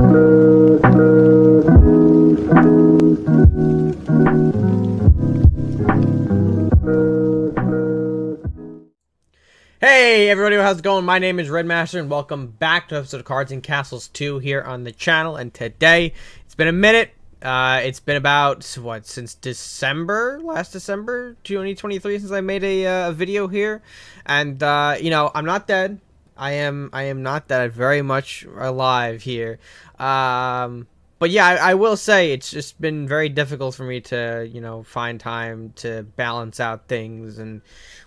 Hey everybody, how's it going? My name is Redmaster and welcome back to episode of Cards and Castles 2 here on the channel. And today, it's been a minute. It's been about, what, since December? Last December 2023 since I made a video here. And, you know, I'm not dead. I am not dead. I'm very much alive here. But yeah, I will say it's just been very difficult for me to, you know, find time to balance out things, and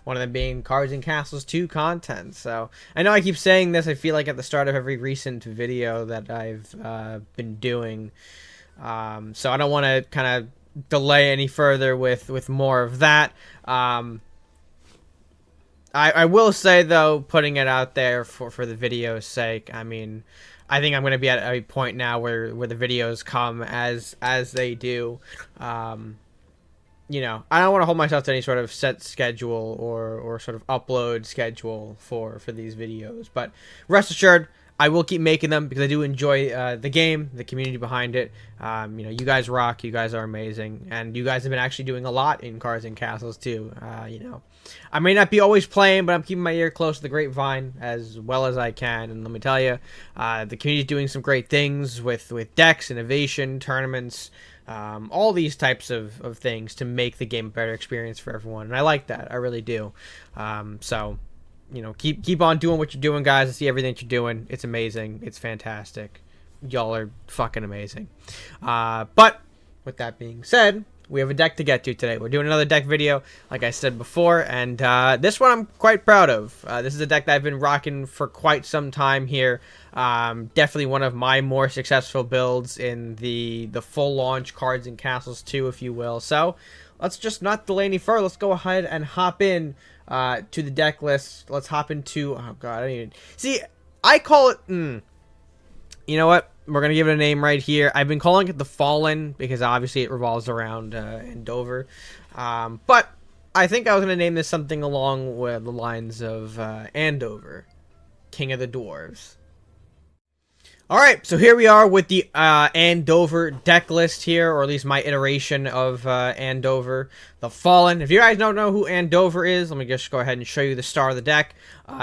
one of them being Cards and Castles 2 content. So I know I keep saying this. I feel like at the start of every recent video that I've been doing. So I don't want to kind of delay any further with more of that. I will say though, putting it out there for the video's sake, I mean, I think I'm going to be at a point now where the videos come as they do. You know, I don't want to hold myself to any sort of set schedule or sort of upload schedule for these videos. But rest assured, I will keep making them because I do enjoy the game, the community behind it. You know, you guys rock. You guys are amazing. And you guys have been actually doing a lot in Cards and Castles too. You know, I may not be always playing, but I'm keeping my ear close to the grapevine as well as I can. And let me tell you, the community is doing some great things with decks, innovation, tournaments, all these types of things to make the game a better experience for everyone. And I like that. I really do. So, you know, keep on doing what you're doing, guys. I see everything that you're doing. It's amazing. It's fantastic. Y'all are fucking amazing. But with that being said, we have a deck to get to today. We're doing another deck video, like I said before, and this one I'm quite proud of. This is a deck that I've been rocking for quite some time here. Definitely one of my more successful builds in the full launch Cards and Castles 2, if you will. So let's just not delay any further. Let's go ahead and hop in to the deck list. Let's hop into, oh god, I don't even see. I call it. You know what? We're gonna give it a name right here. I've been calling it the Fallen because obviously it revolves around Andvor. But I think I was gonna name this something along with the lines of Andvor, King of the Dwarves. Alright, so here we are with the Andvor deck list here, or at least my iteration of Andvor, the Fallen. If you guys don't know who Andvor is, let me just go ahead and show you the star of the deck.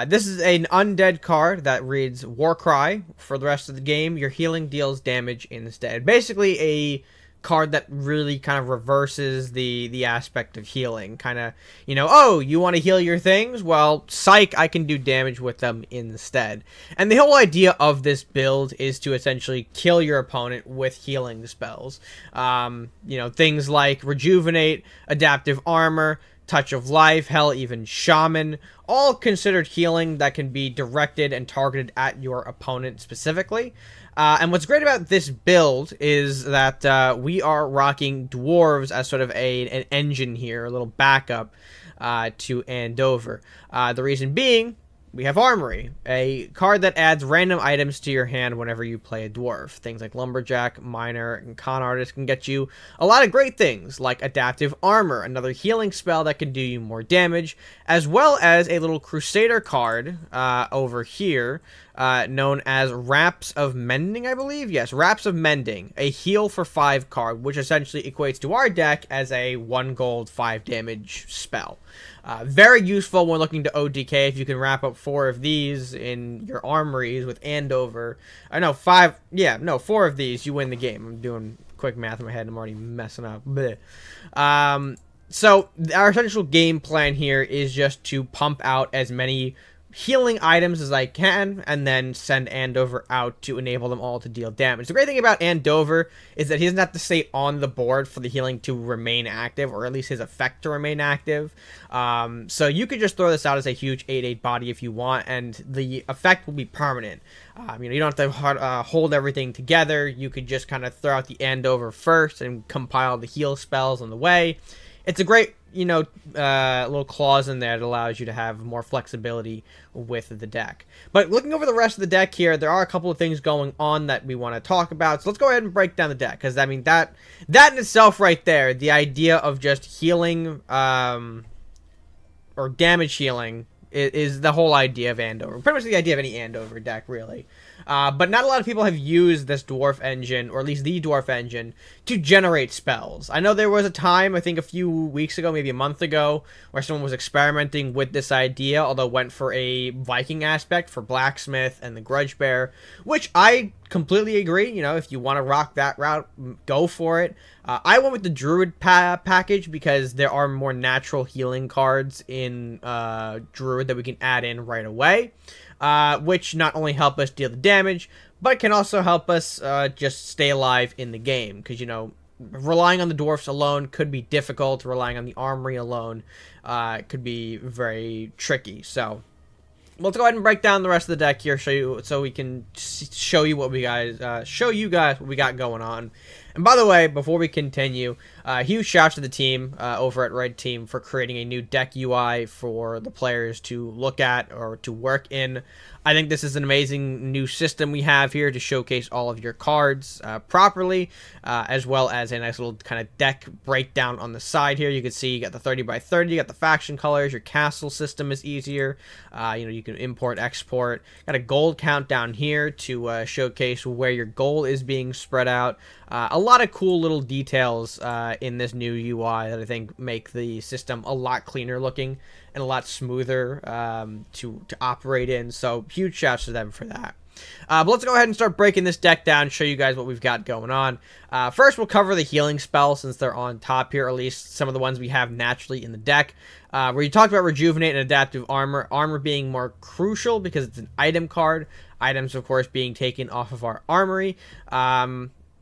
This is an undead card that reads Warcry. For the rest of the game, your healing deals damage instead. Basically a card that really kind of reverses the aspect of healing. Kind of, you know, oh, you want to heal your things? Well, psych, I can do damage with them instead. And the whole idea of this build is to essentially kill your opponent with healing spells. You know, things like Rejuvenate, Adaptive Armor, Touch of Life, hell, even Shaman, all considered healing that can be directed and targeted at your opponent specifically. And what's great about this build is that we are rocking Dwarves as sort of an engine here, a little backup to Andvor. The reason being, we have Armory, a card that adds random items to your hand whenever you play a Dwarf. Things like Lumberjack, Miner, and Con Artist can get you a lot of great things, like Adaptive Armor, another healing spell that can do you more damage, as well as a little Crusader card over here, known as Wraps of Mending, I believe? Yes, Wraps of Mending, a heal for 5 card, which essentially equates to our deck as a 1 gold, 5 damage spell. Very useful when looking to ODK if you can wrap up 4 of these in your armories with Andvor. I know 5, yeah, no, 4 of these, you win the game. I'm doing quick math in my head, I'm already messing up. So our essential game plan here is just to pump out as many healing items as I can, and then send Andvor out to enable them all to deal damage. The great thing about Andvor is that he doesn't have to stay on the board for the healing to remain active, or at least his effect to remain active. So you could just throw this out as a huge 8/8 body if you want, and the effect will be permanent. You know, you don't have to hold everything together. You could just kind of throw out the Andvor first and compile the heal spells on the way. It's a great, you know, little clause in there that allows you to have more flexibility with the deck. But looking over the rest of the deck here, there are a couple of things going on that we want to talk about. So let's go ahead and break down the deck, because I mean that in itself right there, the idea of just healing or damage healing is the whole idea of Andvor. Pretty much the idea of any Andvor deck, really. But not a lot of people have used this dwarf engine, or at least the dwarf engine, to generate spells. I know there was a time, I think a few weeks ago, maybe a month ago, where someone was experimenting with this idea, although went for a Viking aspect for blacksmith and the grudge bear, which I completely agree. You know, if you want to rock that route, go for it. I went with the druid package because there are more natural healing cards in druid that we can add in right away, which not only help us deal the damage, but can also help us just stay alive in the game. Because, you know, relying on the dwarfs alone could be difficult. Relying on the armory alone could be very tricky. So let's go ahead and break down the rest of the deck here, so we can show you what we guys what we got going on. And by the way, before we continue, huge shout out to the team over at Red Team for creating a new deck UI for the players to look at or to work in. I think this is an amazing new system we have here to showcase all of your cards properly, as well as a nice little kind of deck breakdown on the side here. You can see you got the 30x30, you got the faction colors, your castle system is easier. You know, you can import, export. Got a gold count down here to showcase where your gold is being spread out. A lot of cool little details in this new UI that I think make the system a lot cleaner looking and a lot smoother to operate in. So huge shouts to them for that. But let's go ahead and start breaking this deck down and show you guys what we've got going on. First, we'll cover the healing spells since they're on top here, or at least some of the ones we have naturally in the deck. Where you talked about Rejuvenate and Adaptive Armor. Armor being more crucial because it's an item card. Items, of course, being taken off of our armory.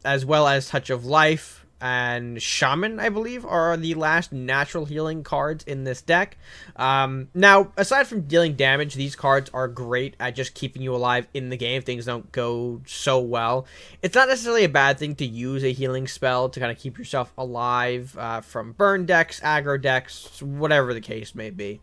As well as Touch of Life and Shaman, I believe, are the last natural healing cards in this deck. Now, aside from dealing damage, these cards are great at just keeping you alive in the game if things don't go so well. It's not necessarily a bad thing to use a healing spell to kind of keep yourself alive from burn decks, aggro decks, whatever the case may be.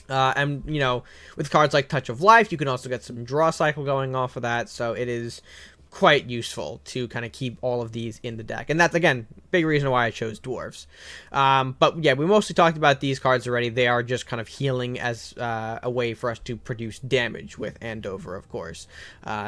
And, you know, with cards like Touch of Life, you can also get some draw cycle going off of that, so it is quite useful to kind of keep all of these in the deck. And that's, again, big reason why I chose Dwarves. But yeah, we mostly talked about these cards already. They are just kind of healing as a way for us to produce damage with Andvor, of course.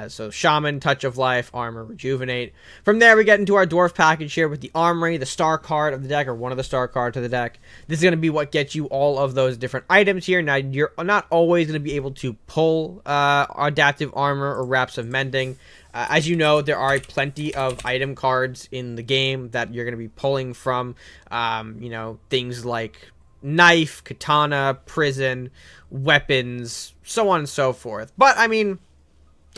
So Shaman, Touch of Life, Armor, Rejuvenate. From there, we get into our Dwarf package here with the Armory, the star card of the deck, or one of the star cards of the deck. This is going to be what gets you all of those different items here. Now, you're not always going to be able to pull Adaptive Armor or Wraps of Mending. As you know, there are plenty of item cards in the game that you're going to be pulling from, you know, things like knife, katana, prison, weapons, so on and so forth. But, I mean,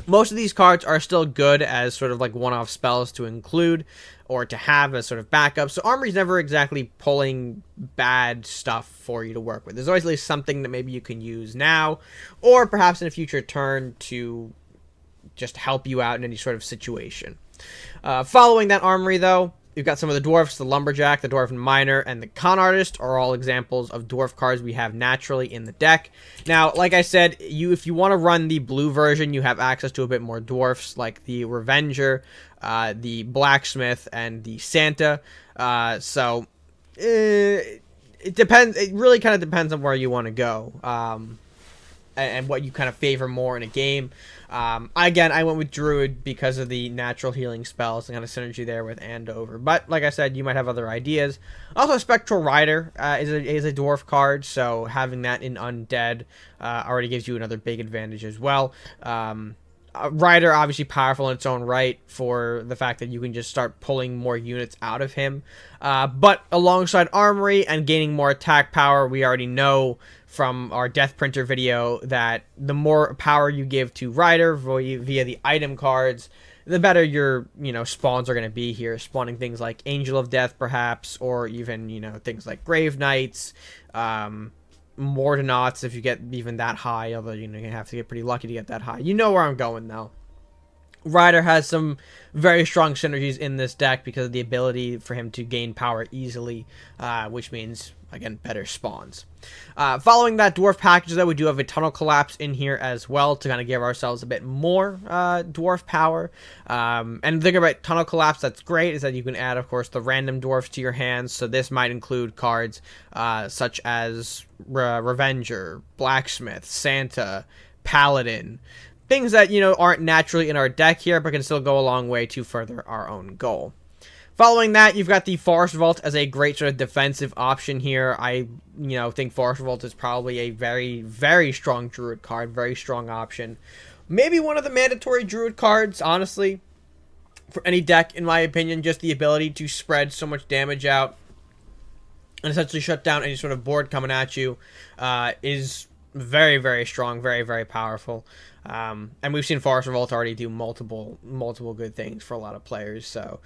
most of these cards are still good as sort of like one-off spells to include or to have as sort of backup. So Armory's never exactly pulling bad stuff for you to work with. There's always at least something that maybe you can use now or perhaps in a future turn to just help you out in any sort of situation. Following that Armory, though, you've got some of the Dwarfs, the Lumberjack, the Dwarven Miner, and the Con Artist are all examples of Dwarf cards we have naturally in the deck. Now, like I said, if you want to run the blue version, you have access to a bit more Dwarfs, like the Revenger, the Blacksmith, and the Santa. So, it depends. It really kind of depends on where you want to go. And what you kind of favor more in a game. Again, I went with Druid because of the natural healing spells and kind of synergy there with Andvor. But like I said, you might have other ideas. Also, Spectral Rider is a dwarf card, so having that in Undead already gives you another big advantage as well. Rider, obviously powerful in its own right for the fact that you can just start pulling more units out of him. But alongside Armory and gaining more attack power, we already know from our Death Printer video that the more power you give to Rider via the item cards, the better your, you know, spawns are going to be here. Spawning things like Angel of Death, perhaps, or even, you know, things like Grave Knights, Mordonauts if you get even that high, although, you know, you have to get pretty lucky to get that high. You know where I'm going, though. Rider has some very strong synergies in this deck because of the ability for him to gain power easily, which means, again, better spawns. Following that Dwarf package, though, we do have a Tunnel Collapse in here as well to kind of give ourselves a bit more Dwarf power. And the thing about Tunnel Collapse that's great is that you can add, of course, the random Dwarfs to your hands. So this might include cards such as Revenger, Blacksmith, Santa, Paladin, things that, you know, aren't naturally in our deck here, but can still go a long way to further our own goal. Following that, you've got the Forest Vault as a great sort of defensive option here. I, think Forest Vault is probably a very, very strong Druid card, very strong option. Maybe one of the mandatory Druid cards, honestly, for any deck, in my opinion. Just the ability to spread so much damage out and essentially shut down any sort of board coming at you is very, very strong, very, very powerful. And we've seen Forest Revolt already do multiple good things for a lot of players. So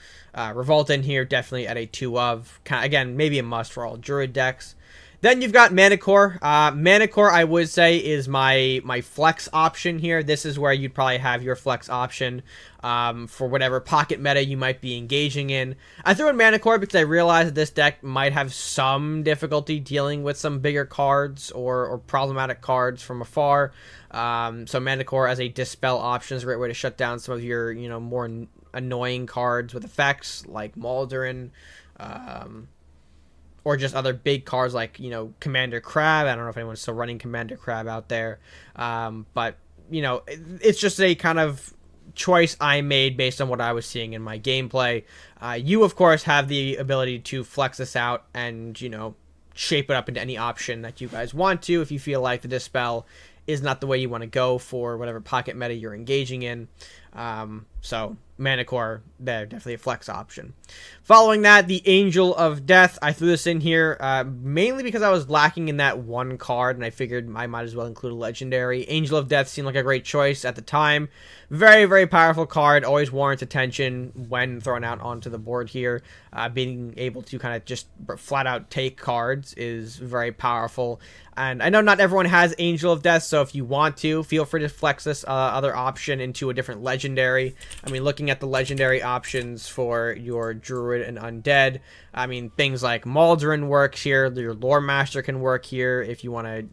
Revolt in here definitely at a 2 of. Again, maybe a must for all Druid decks. Then you've got Mana Core. Mana Core, I would say, is my flex option here. This is where you'd probably have your flex option for whatever pocket meta you might be engaging in. I threw in Mana Core because I realized that this deck might have some difficulty dealing with some bigger cards or problematic cards from afar. So Mana Core as a dispel option is a great way to shut down some of your, more annoying cards with effects like Maldoran, or just other big cards like, Commander Crab. I don't know if anyone's still running Commander Crab out there. But, it's just a kind of choice I made based on what I was seeing in my gameplay. You, of course, have the ability to flex this out and, shape it up into any option that you guys want to if you feel like the Dispel is not the way you want to go for whatever pocket meta you're engaging in. So Mana Core, they're definitely a flex option. Following that, the Angel of Death. I threw this in here mainly because I was lacking in that one card, and I figured I might as well include a legendary. Angel of Death seemed like a great choice at the time. Very, very powerful card. Always warrants attention when thrown out onto the board here. Being able to kind of just flat out take cards is very powerful. And I know not everyone has Angel of Death, so if you want to, feel free to flex this other option into a different legendary. I mean, looking at the legendary options for your Druid and Undead, I mean, things like Maldoran works here. Your Lore Master can work here if you want to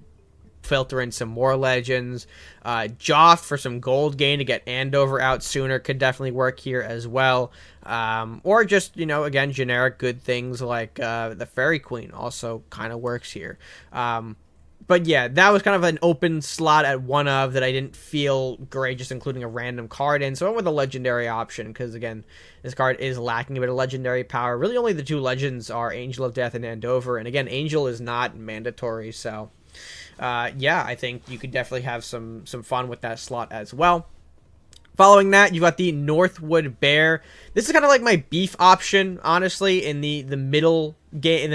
filter in some more legends. Joff for some gold gain to get Andover out sooner could definitely work here as well. Or just, again, generic good things like the Fairy Queen also kind of works here. But yeah, that was kind of an open slot at 1 of that I didn't feel great just including a random card in. So I went with a legendary option because, again, this card is lacking a bit of legendary power. Really only the 2 legends are Angel of Death and Andover. And again, Angel is not mandatory. So yeah, I think you could definitely have some fun with that slot as well. Following that, you've got the Northwood Bear. This is kind of like my beef option, honestly, in the middle game,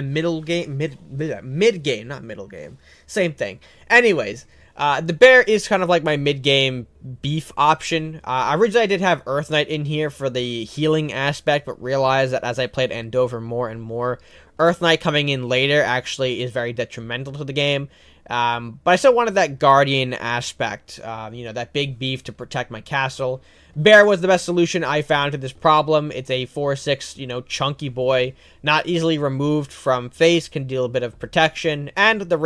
mid game, not middle game, same thing. Anyways, the Bear is kind of like my mid game beef option. Originally I did have Earth Knight in here for the healing aspect, but realized that as I played Andover more and more, Earth Knight coming in later actually is very detrimental to the game. But I still wanted that Guardian aspect, that big beef to protect my castle. Bear was the best solution I found to this problem. It's a 4/6, chunky boy, not easily removed from face, can deal a bit of protection, and the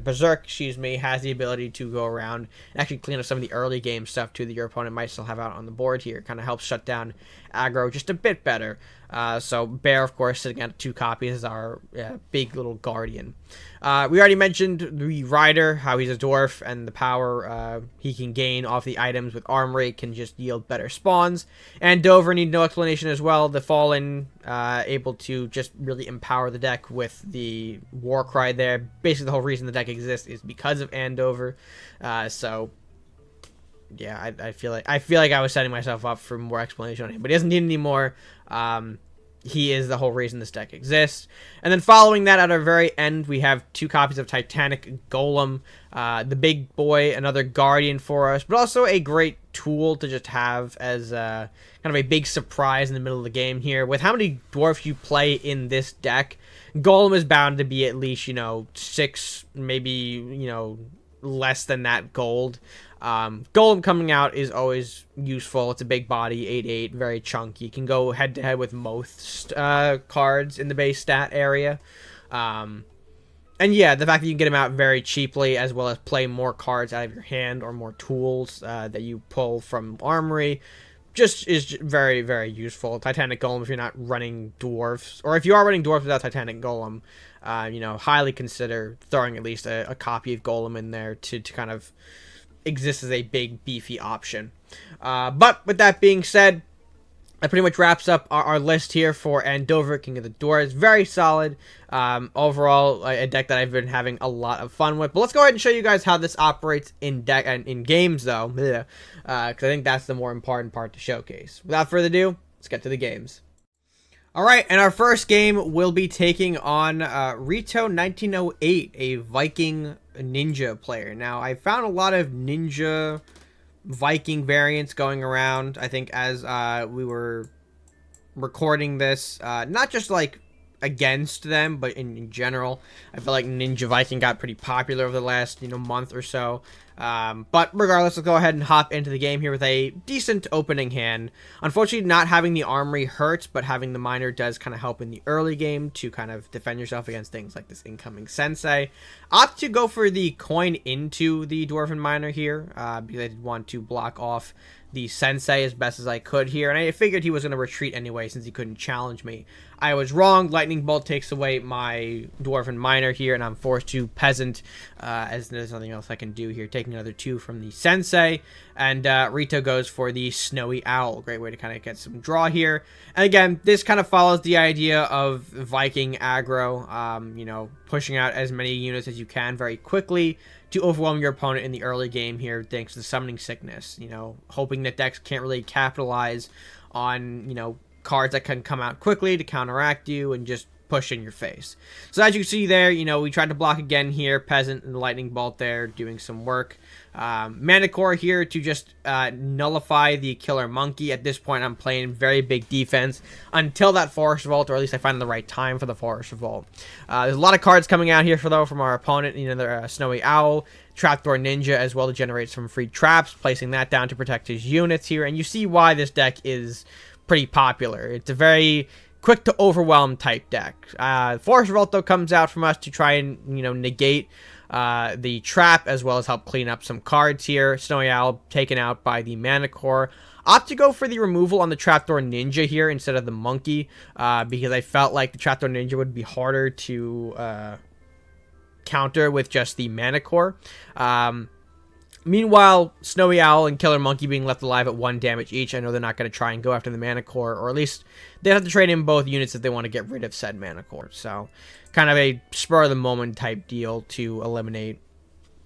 Berserk, has the ability to go around and actually clean up some of the early game stuff too that your opponent might still have out on the board here. Kind of helps shut down aggro just a bit better. So Bear, of course, sitting at 2 copies is our big little Guardian. We already mentioned the Rider, how he's a dwarf, and the power he can gain off the items with Armory can just yield better spawns. And Dover need no explanation as well. The Fallen able to just really empower the deck with the Warcry there. Basically, the whole reason the deck exists is because of Andover. So yeah, I feel like I was setting myself up for more explanation on him, but he doesn't need any more. He is the whole reason this deck exists. And then following that, at our very end, we have 2 copies of Titanic Golem. The big boy, another Guardian for us, but also a great tool to just have as kind of a big surprise in the middle of the game here. With how many dwarfs you play in this deck, Golem is bound to be at least, 6, maybe, less than that gold. Golem coming out is always useful. It's a big body, 8/8, very chunky. You can go head-to-head with most cards in the base stat area. And yeah, the fact that you can get him out very cheaply, as well as play more cards out of your hand or more tools that you pull from Armory, just is very, very useful. Titanic Golem, if you're not running Dwarfs, or if you are running Dwarfs without Titanic Golem, highly consider throwing at least a copy of Golem in there to kind of exists as a big beefy option. But with that being said, that pretty much wraps up our list here for Andvor, King of the Dwarves. Very solid. Overall, a deck that I've been having a lot of fun with. But let's go ahead and show you guys how this operates in deck and in games, though, because I think that's the more important part to showcase. Without further ado, let's get to the games. All right, and our first game will be taking on Rito 1908, a Viking ninja player. Now, I found a lot of ninja Viking variants going around, I think, as we were recording this, not just like against them, but in general. I feel like Ninja Viking got pretty popular over the last month or so. But regardless, let's go ahead and hop into the game here with a decent opening hand. Unfortunately, not having the armory hurts, but having the miner does kind of help in the early game to kind of defend yourself against things like this incoming sensei. Opt to go for the coin into the dwarven miner here, because I did want to block off the sensei as best as I could here, and I figured he was going to retreat anyway since he couldn't challenge me. I was wrong. Lightning Bolt takes away my dwarven miner here, and I'm forced to peasant, as there's nothing else I can do here. Taking another 2 from the sensei, and Rito goes for the snowy owl. Great way to kind of get some draw here. And again, this kind of follows the idea of Viking aggro, pushing out as many units as you can very quickly to overwhelm your opponent in the early game here, thanks to the summoning sickness. Hoping that decks can't really capitalize on, cards that can come out quickly to counteract you and just push in your face. So as you see there, we tried to block again here. Peasant and Lightning Bolt there doing some work. Mana Core here to just nullify the Killer Monkey. At this point, I'm playing very big defense until that Forest Vault, or at least I find the right time for the Forest Vault. There's a lot of cards coming out here from our opponent. The Snowy Owl, Trapdoor Ninja as well to generate some free traps, placing that down to protect his units here. And you see why this deck is pretty popular. It's a very quick to overwhelm type deck. Forest Vault, though, comes out from us to try and negate the trap, as well as help clean up some cards here. Snowy Owl taken out by the Mana Core. Opt to go for the removal on the Trapdoor Ninja here instead of the Monkey, because I felt like the Trapdoor Ninja would be harder to counter with just the Mana Core. Meanwhile, Snowy Owl and Killer Monkey being left alive at 1 damage each. I know they're not going to try and go after the Mana Core, or at least they have to trade in both units if they want to get rid of said Mana Core. So, kind of a spur-of-the-moment type deal to eliminate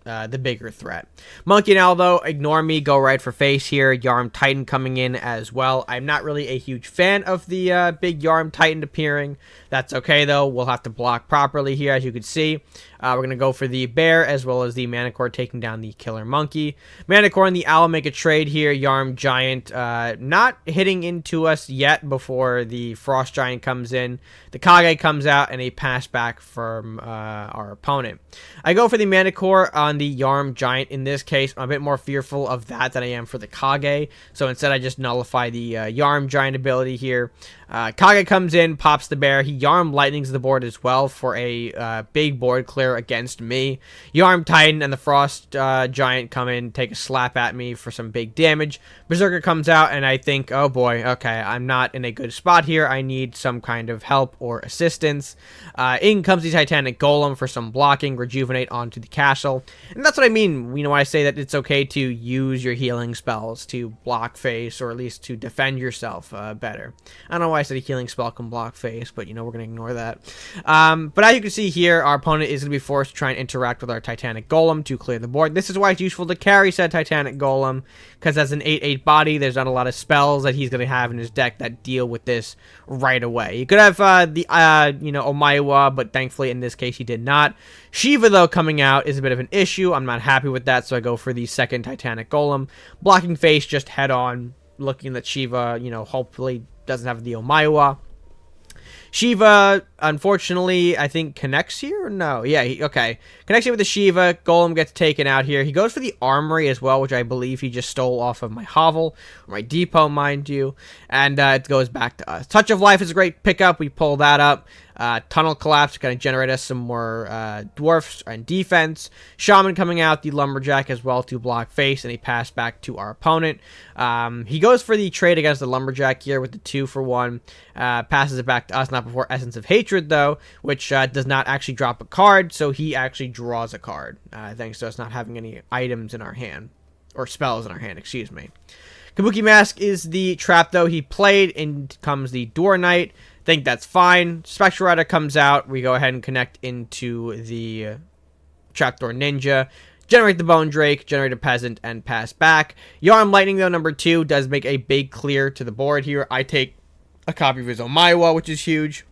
the bigger threat. Monkey and Owl, though, ignore me, go right for face here. Yarm Titan coming in as well. I'm not really a huge fan of the big Yarm Titan appearing. That's okay, though. We'll have to block properly here, as you can see. We're going to go for the Bear, as well as the Mana Core taking down the Killer Monkey. Mana Core and the Owl make a trade here. Yarm Giant not hitting into us yet before the Frost Giant comes in. The Kage comes out, and a pass back from our opponent. I go for the Mana Core on the Yarm Giant in this case. I'm a bit more fearful of that than I am for the Kage. So instead, I just nullify the Yarm Giant ability here. Kage comes in, pops the Bear. He Yarm Lightnings the board as well for a big board clear against me. Yarm Titan and the Frost Giant come in, take a slap at me for some big damage. Berserker comes out, and I think, oh boy, okay, I'm not in a good spot here. I need some kind of help or assistance. In comes the Titanic Golem for some blocking, rejuvenate onto the castle. And that's what I mean, when I say that it's okay to use your healing spells to block face, or at least to defend yourself better. I don't know why I said a healing spell can block face, but we're going to ignore that. But as you can see here, our opponent is going to be forced to try and interact with our Titanic Golem to clear the board. This is why it's useful to carry said Titanic Golem, because as an 8/8 body, there's not a lot of spells that he's going to have in his deck that deal with this right away. You could have the Omaiwa, but thankfully in this case he did not. Shiva, though, coming out is a bit of an issue. I'm not happy with that, so I go for the second Titanic Golem. Blocking face just head on, looking that Shiva, hopefully doesn't have the Omaiwa. Shiva, unfortunately, I think connects here? Or no? Yeah, okay. Connects here with the Shiva. Golem gets taken out here. He goes for the Armory as well, which I believe he just stole off of my hovel, or my depot, mind you. And it goes back to us. Touch of Life is a great pickup. We pull that up. Tunnel Collapse going to generate us some more dwarfs and defense. Shaman coming out, the Lumberjack as well to block face, and he passed back to our opponent. He goes for the trade against the Lumberjack here with the 2-for-1. Passes it back to us, not before Essence of Hatred, though, which does not actually drop a card, so he actually draws a card, thanks to us not having any items in our hand. or spells in our hand, excuse me. Kabuki Mask is the trap, though. He played, and comes the Door Knight. Think that's fine. Spectral Rider comes out. We go ahead and connect into the Trapdoor Ninja. Generate the Bone Drake, generate a Peasant, and pass back. Yarm Lightning, though, number 2, does make a big clear to the board here. I take a copy of his Omaiwa, which is huge.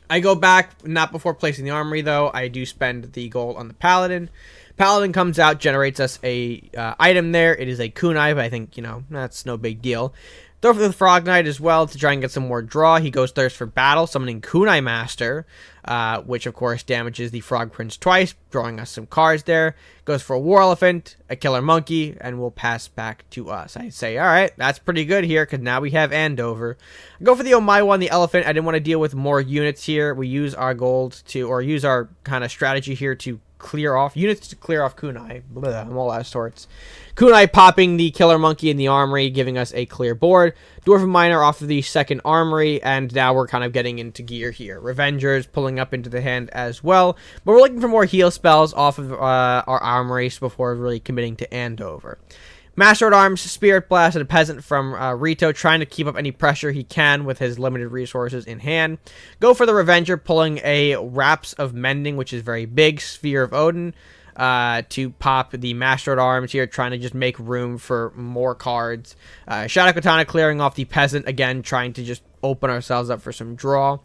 I go back, not before placing the armory, though. I do spend the gold on the Paladin. Paladin comes out, generates us a item there. It is a kunai, but I think, that's no big deal. Throw for the Frog Knight as well to try and get some more draw. He goes Thirst for Battle, summoning Kunai Master, which, of course, damages the Frog Prince twice, drawing us some cards there. Goes for a War Elephant, a Killer Monkey, and will pass back to us. I say, all right, that's pretty good here, because now we have Andover. I go for the Omaiwa and the Elephant. I didn't want to deal with more units here. We use our gold to, or use our kind of strategy here to clear off units to clear off kunai. Blah, I'm all out of sorts. Kunai popping the Killer Monkey in the armory, giving us a clear board. Dwarven Miner off of the second armory, and now we're kind of getting into gear here. Revengers pulling up into the hand as well, but we're looking for more heal spells off of our armories before really committing to Andover. Master at Arms, Spirit Blast, and a Peasant from Rito, trying to keep up any pressure he can with his limited resources in hand. Go for the Revenger, pulling a Wraps of Mending, which is very big, Sphere of Odin, to pop the Master at Arms here, trying to just make room for more cards. Shadow Katana clearing off the Peasant, again, trying to just open ourselves up for some draw.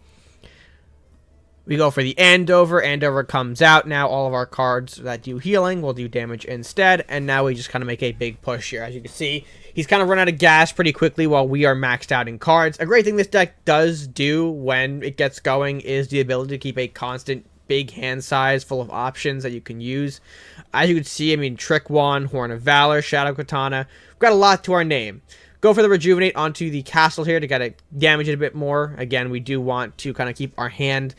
We go for the Andover. Andover comes out. Now all of our cards that do healing will do damage instead. And now we just kind of make a big push here. As you can see, he's kind of run out of gas pretty quickly while we are maxed out in cards. A great thing this deck does do when it gets going is the ability to keep a constant big hand size full of options that you can use. As you can see, I mean, Trick Wand, Horn of Valor, Shadow Katana. We've got a lot to our name. Go for the Rejuvenate onto the castle here to kind of damage it a bit more. Again, we do want to kind of keep our hand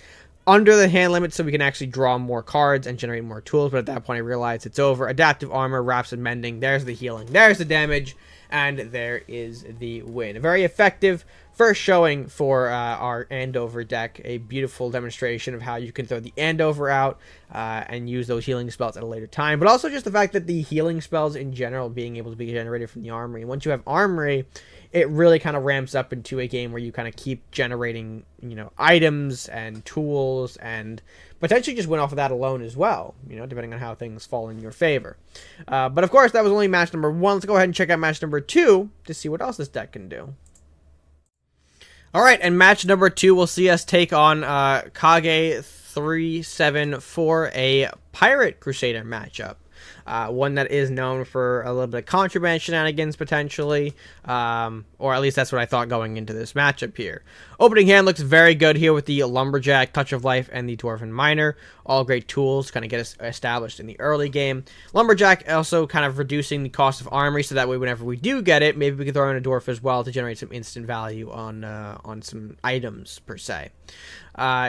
under the hand limit so we can actually draw more cards and generate more tools, but at that point I realize it's over. Adaptive Armor, Wraps and Mending, there's the healing, there's the damage, and there is the win. A very effective first showing for our Andover deck, a beautiful demonstration of how you can throw the Andover out and use those healing spells at a later time, but also just the fact that the healing spells in general being able to be generated from the armory. Once you have armory, it really kind of ramps up into a game where you kind of keep generating, items and tools and potentially just win off of that alone as well, depending on how things fall in your favor. But of course, that was only match number 1. Let's go ahead and check out match number 2 to see what else this deck can do. All right, and match number 2 will see us take on Kage 374, a Pirate Crusader matchup. One that is known for a little bit of contraband shenanigans, potentially. Or at least that's what I thought going into this matchup here. Opening hand looks very good here with the Lumberjack, Touch of Life, and the Dwarven Miner. All great tools to kind of get us established in the early game. Lumberjack also kind of reducing the cost of armory, so that way whenever we do get it, maybe we can throw in a Dwarf as well to generate some instant value on some items, per se.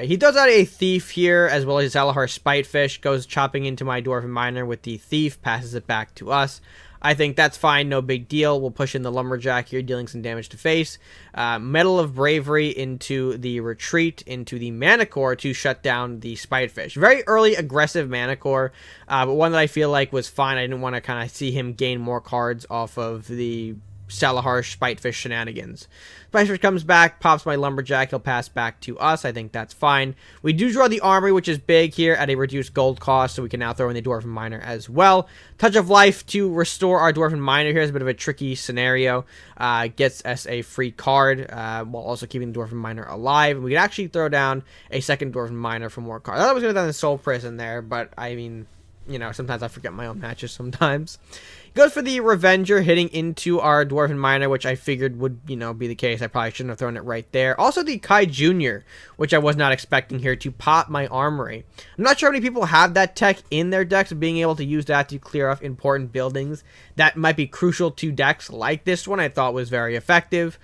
He does out a Thief here, as well as Zalahar Spitefish, goes chopping into my Dwarven Miner with the Thief, passes it back to us. I think that's fine, no big deal. We'll push in the Lumberjack here, dealing some damage to face. Medal of Bravery into the Retreat, into the Manicore to shut down the Spitefish. Very early aggressive Manicore, but one that I feel like was fine. I didn't want to kind of see him gain more cards off of the Salahar Spitefish shenanigans. Spitefish comes back, pops my Lumberjack, he'll pass back to us. I think that's fine. We do draw the Armory, which is big here at a reduced gold cost, so we can now throw in the Dwarven Miner as well. Touch of Life to restore our Dwarven Miner here is a bit of a tricky scenario. Gets us a free card while also keeping the Dwarven Miner alive. And we can actually throw down a second Dwarven Miner for more cards. I thought I was going to do the Soul Prison there, but I mean, sometimes I forget my own matches sometimes. Goes for the Revenger, hitting into our Dwarven Miner, which I figured would, be the case. I probably shouldn't have thrown it right there. Also the Kai Jr., which I was not expecting here, to pop my Armory. I'm not sure how many people have that tech in their decks, being able to use that to clear off important buildings that might be crucial to decks like this one. I thought was very effective.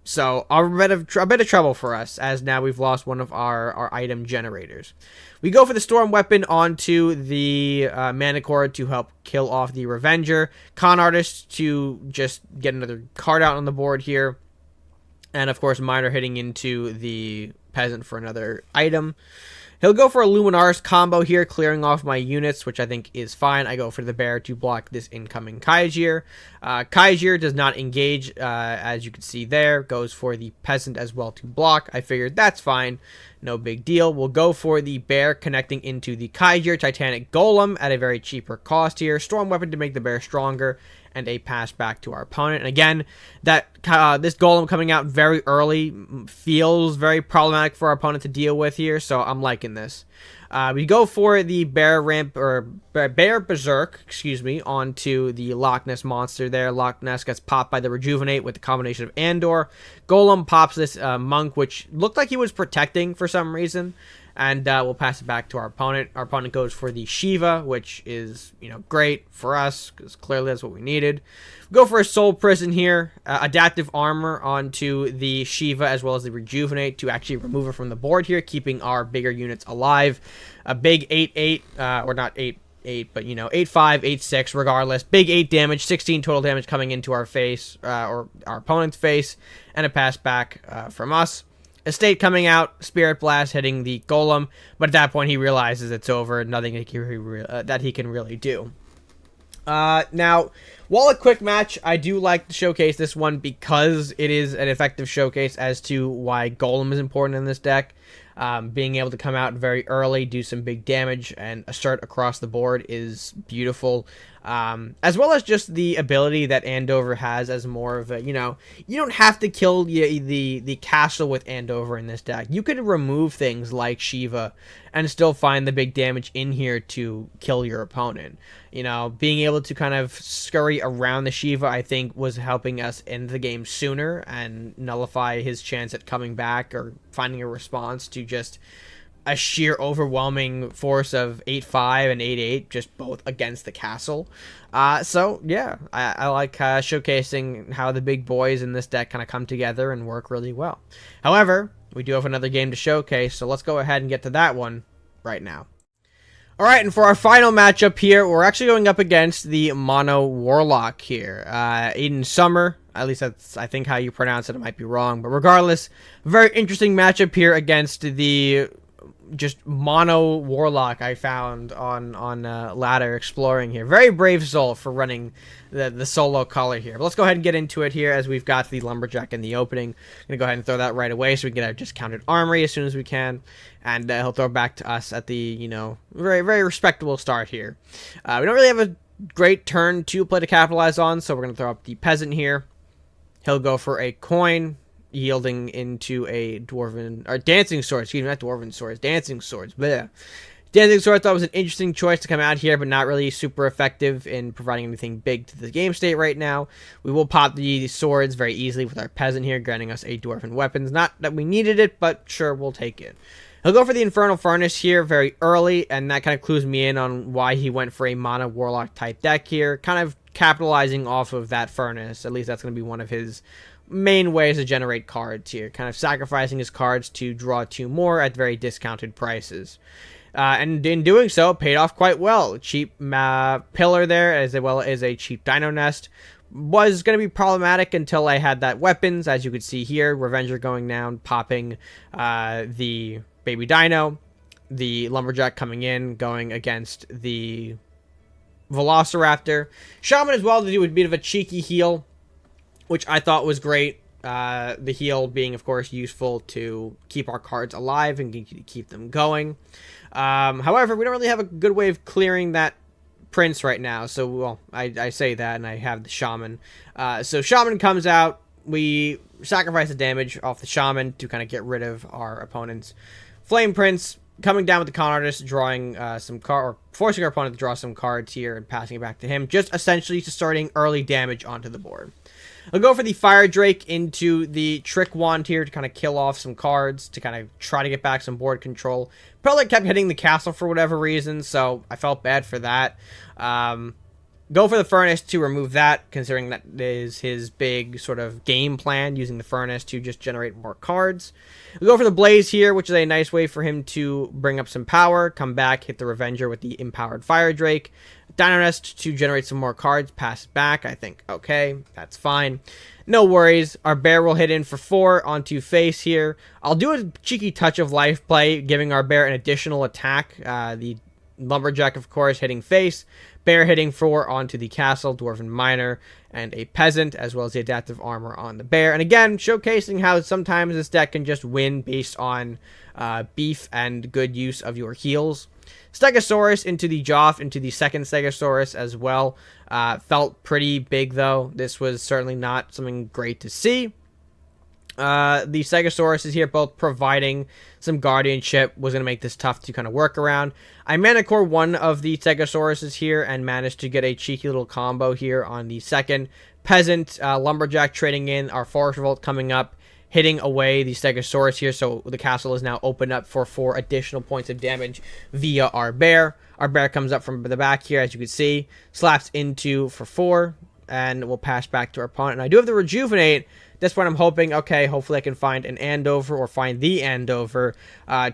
So a bit of trouble for us, as now we've lost one of our item generators. We go for the Storm Weapon onto the Manicore to help kill off the Revenger. Con Artist to just get another card out on the board here. And of course, Miner hitting into the peasant for another item. He'll go for a Luminaris combo here, clearing off my units, which I think is fine. I go for the bear to block this incoming Kaijir. Kaijir does not engage, as you can see there. Goes for the peasant as well to block. I figured that's fine. No big deal. We'll go for the bear connecting into the Kaijir Titanic Golem at a very cheaper cost here. Storm Weapon to make the bear stronger, and a pass back to our opponent. And again, that this golem coming out very early feels very problematic for our opponent to deal with here, so I'm liking this. We go for the bear ramp, or bear berserk, excuse me, onto the Loch Ness monster there. Loch Ness gets popped by the rejuvenate with the combination of Andvor. Golem pops this monk, which looked like he was protecting for some reason. And we'll pass it back to our opponent. Our opponent goes for the Shiva, which is, great for us, because clearly that's what we needed. Go for a Soul Prison here. Adaptive Armor onto the Shiva, as well as the Rejuvenate, to actually remove it from the board here, keeping our bigger units alive. A big 8-8, or not 8-8, but, 8-5, 8-6, regardless. Big 8 damage, 16 total damage coming into our face, or our opponent's face, and a pass back from us. Estate coming out, Spirit Blast hitting the Golem, but at that point he realizes it's over, nothing that he can really do. Now, while a quick match, I do like to showcase this one because it is an effective showcase as to why Golem is important in this deck. Being able to come out very early, do some big damage, and assert across the board is beautiful. As well as just the ability that Andvor has as more of a, you don't have to kill the castle with Andvor in this deck. You can remove things like Shiva and still find the big damage in here to kill your opponent. Being able to kind of scurry around the Shiva, I think, was helping us end the game sooner and nullify his chance at coming back or finding a response to just a sheer overwhelming force of 8-5 and 8-8, just both against the castle. So, yeah, I like showcasing how the big boys in this deck kind of come together and work really well. However, we do have another game to showcase, so let's go ahead and get to that one right now. Alright, and for our final matchup here, we're actually going up against the Mono Warlock here. Eden Summer, at least that's, I think, how you pronounce it. I might be wrong, but regardless, very interesting matchup here against the just mono warlock I found on ladder exploring here. Very brave soul for running the solo color here. But let's go ahead and get into it here, as we've got the lumberjack in the opening. I'm gonna go ahead and throw that right away so we can get our discounted armory as soon as we can, and he'll throw back to us at the very, very respectable start here. We don't really have a great turn to play to capitalize on, so we're gonna throw up the peasant here. He'll go for a coin, yielding into a dancing sword. Excuse me, not dwarven swords, dancing swords. Bleh. Dancing sword I thought was an interesting choice to come out here, but not really super effective in providing anything big to the game state right now. We will pop the swords very easily with our peasant here, granting us a dwarven weapons. Not that we needed it, but sure, we'll take it. He'll go for the Infernal Furnace here very early, and that kind of clues me in on why he went for a Mono Warlock type deck here, kind of capitalizing off of that furnace. At least that's going to be one of his main ways to generate cards here, kind of sacrificing his cards to draw 2 more at very discounted prices. And in doing so, paid off quite well. Cheap pillar there, as well as a cheap dino nest. Was going to be problematic until I had that weapons, as you can see here. Revenger going down, popping the baby dino. The lumberjack coming in, going against the velociraptor. Shaman as well to do a bit of a cheeky heal, which I thought was great. The heal being, of course, useful to keep our cards alive and keep them going. However, we don't really have a good way of clearing that prince right now. So, well, I say that, and I have the shaman. So shaman comes out. We sacrifice the damage off the shaman to kind of get rid of our opponent's flame prince. Coming down with the con artist, drawing some or forcing our opponent to draw some cards here and passing it back to him. Just essentially starting early damage onto the board. I'll go for the Fire Drake into the Trick Wand here to kind of kill off some cards, to kind of try to get back some board control. Probably kept hitting the castle for whatever reason, so I felt bad for that. Go for the Furnace to remove that, considering that is his big sort of game plan, using the Furnace to just generate more cards. We go for the Blaze here, which is a nice way for him to bring up some power, come back, hit the Revenger with the Empowered Fire Drake. Dino Nest to generate some more cards, pass it back. I think, okay, that's fine. no worries. Our bear will hit in for 4 onto face here. I'll do a cheeky touch of life play, giving our bear an additional attack. The lumberjack, of course, hitting face. Bear hitting 4 onto the castle, dwarven miner, and a peasant, as well as the adaptive armor on the bear. And again, showcasing how sometimes this deck can just win based on beef and good use of your heals. Stegosaurus into the Joff, into the second Stegosaurus as well. Felt pretty big, though. This was certainly not something great to see. The Stegosaurus is here, both providing some guardianship, was going to make this tough to kind of work around. I Manicore one of the Stegosaurus here and managed to get a cheeky little combo here on the second. Peasant, Lumberjack trading in, our Forest Revolt coming up, hitting away the Stegosaurus here, so the castle is now open up for 4 additional points of damage via our bear. Our bear comes up from the back here, as you can see, slaps into for 4, and we'll pass back to our opponent. And I do have the Rejuvenate. This point I'm hoping, okay, hopefully I can find an Andvor or find the Andvor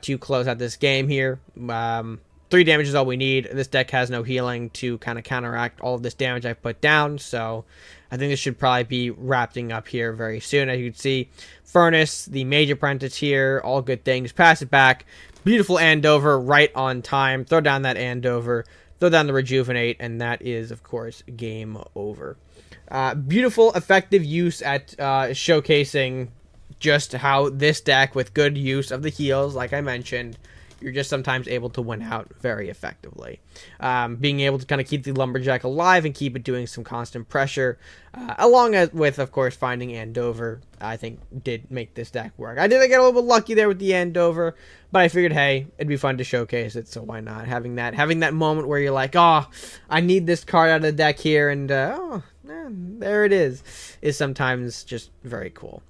to close out this game here. 3 damage is all we need. This deck has no healing to kind of counteract all of this damage I've put down, so I think this should probably be wrapping up here very soon. As you can see, Furnace, the Mage Apprentice here, all good things. Pass it back. Beautiful Andvor right on time. Throw down that Andvor. Throw down the Rejuvenate, and that is, of course, game over. Beautiful, effective use at showcasing just how this deck, with good use of the heals, like I mentioned, you're just sometimes able to win out very effectively. Being able to kind of keep the Lumberjack alive and keep it doing some constant pressure, along with, of course, finding Andvor, I think did make this deck work. I did get a little bit lucky there with the Andvor, but I figured, hey, it'd be fun to showcase it, so why not? Having that moment where you're like, oh, I need this card out of the deck here, and there it is sometimes just very cool.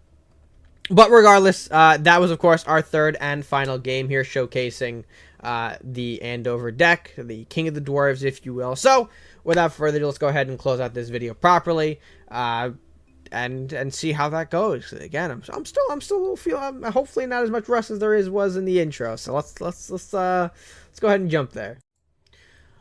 But regardless, that was, of course, our third and final game here, showcasing the Andvor deck, the King of the Dwarves, if you will. So, without further ado, let's go ahead and close out this video properly, and see how that goes. Again, I'm still a little feeling, hopefully not as much rust as was in the intro. So let's go ahead and jump there.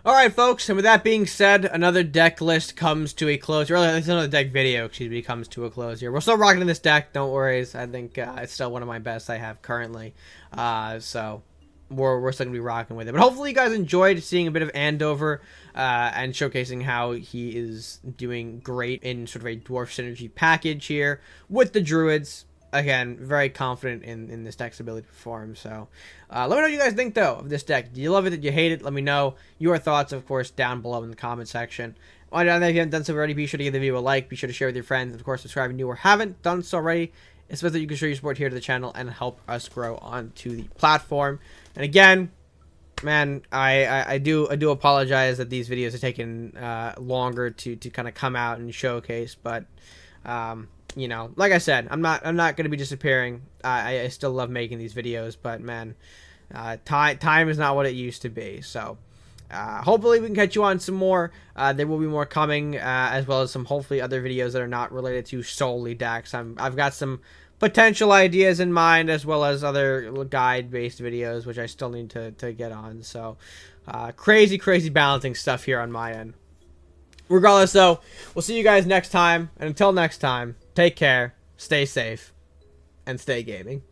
Alright, folks, and with that being said, another deck list comes to a close. Really, it's another deck video, comes to a close here. We're still rocking this deck, don't worry. I think it's still one of my best I have currently. So we're still going to be rocking with it. But hopefully you guys enjoyed seeing a bit of Andvor and showcasing how he is doing great in sort of a Dwarf Synergy package here with the Druids. Again, very confident in this deck's ability to perform. So, let me know what you guys think, though, of this deck. Do you love it? Did you hate it? Let me know your thoughts, of course, down below in the comment section. If you haven't done so already, be sure to give the video a like. Be sure to share with your friends. And, of course, subscribe if you haven't done so already. It's so that you can show your support here to the channel and help us grow onto the platform. And, again, man, I do apologize that these videos are taking longer to kind of come out and showcase. But, you know, like I said, I'm not going to be disappearing. I still love making these videos, but man, time is not what it used to be. So, hopefully we can catch you on some more. There will be more coming, as well as some hopefully other videos that are not related to solely decks. I've got some potential ideas in mind, as well as other guide-based videos, which I still need to get on. So, crazy balancing stuff here on my end. Regardless, though, we'll see you guys next time. And until next time, take care, stay safe, and stay gaming.